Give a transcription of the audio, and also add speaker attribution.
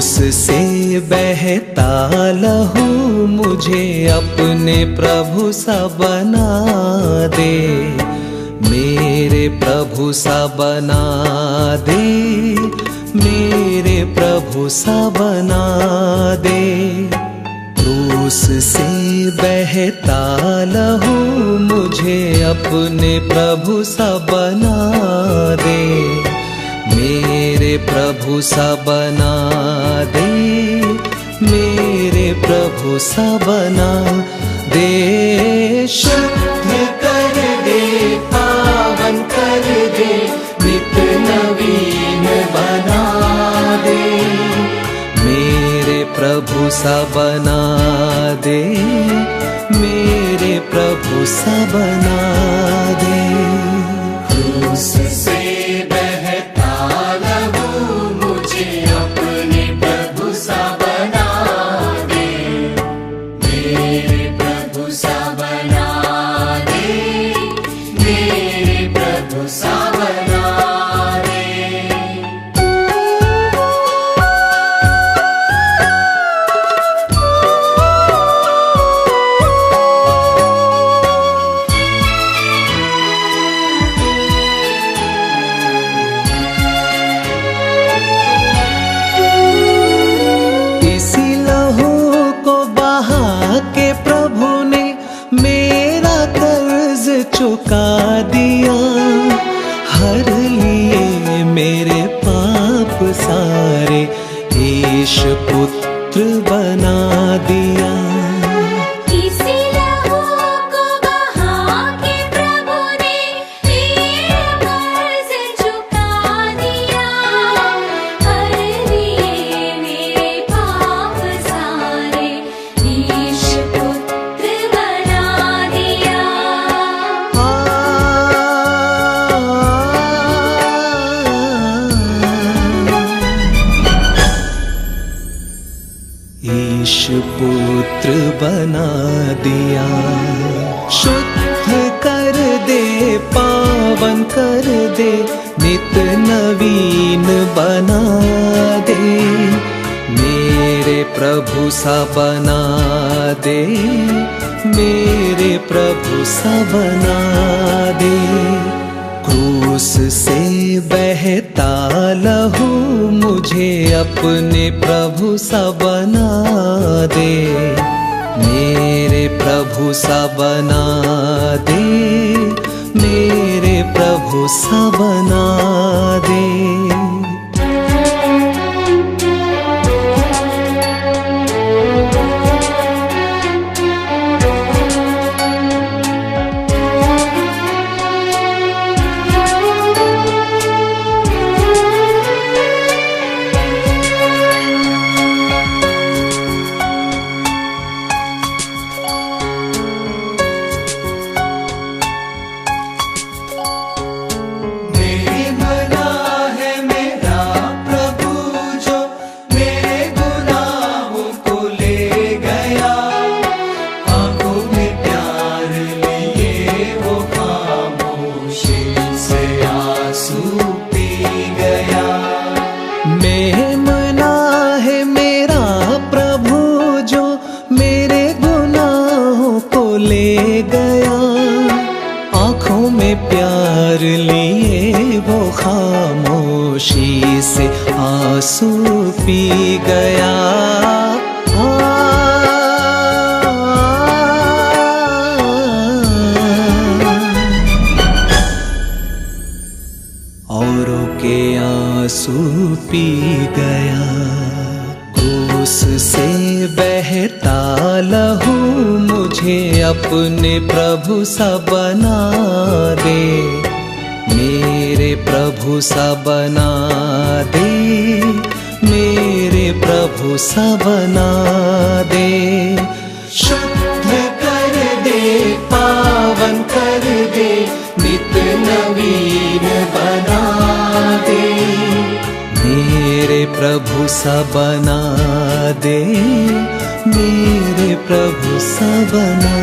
Speaker 1: से बहता लहू मुझे अपने प्रभु सा बना दे, मेरे प्रभु सा बना दे, मेरे प्रभु सा बना दे। क्रूस से बहता लहू मुझे अपने प्रभु सा बना दे, मेरे प्रभु सा बना दे, मेरे प्रभु सा बना दे। शुद्ध कर दे, पावन कर दे, नित नवीन बना दे, मेरे प्रभु सा बना दे, मेरे प्रभु सा बना दे।
Speaker 2: क्रूस से बहता लहू मुझे अपने प्रभु सा बना दे, मेरे प्रभु सा बना दे, मेरे प्रभु सा बना दे।
Speaker 1: चुका दिया, हर लिए मेरे पाप सारे, ईश पुत्र बना दिया।
Speaker 3: इसी लहू को बहा के प्रभु ने मेरा कर्ज चुका दिया, हर लिए मेरे पाप सारे, ईश पुत्र बना दिया।
Speaker 1: ईश पुत्र बना दिया। शुद्ध कर दे, पावन कर दे, नित नवीन बना दे, मेरे प्रभु सा बना दे, मेरे प्रभु सा बना दे। क्रूस से बहता लहू मुझे अपने प्रभु सा बना दे, मेरे प्रभु सा बना दे, मेरे प्रभु सा बना दे। मेमना है मेरा प्रभु जो मेरे गुनाहों को ले गया, आँखों में प्यार लिए वो खामोशी से आंसू पी गया। औरों के आंसू पी गया। क्रूस से बहता लहू मुझे अपने प्रभु सा बना दे, मेरे प्रभु सा बना दे, मेरे प्रभु सा बना दे। शुद्ध कर दे, पावन कर दे, नित नवीन बना दे, मेरे प्रभु सा बना दे, मेरे प्रभु सा बना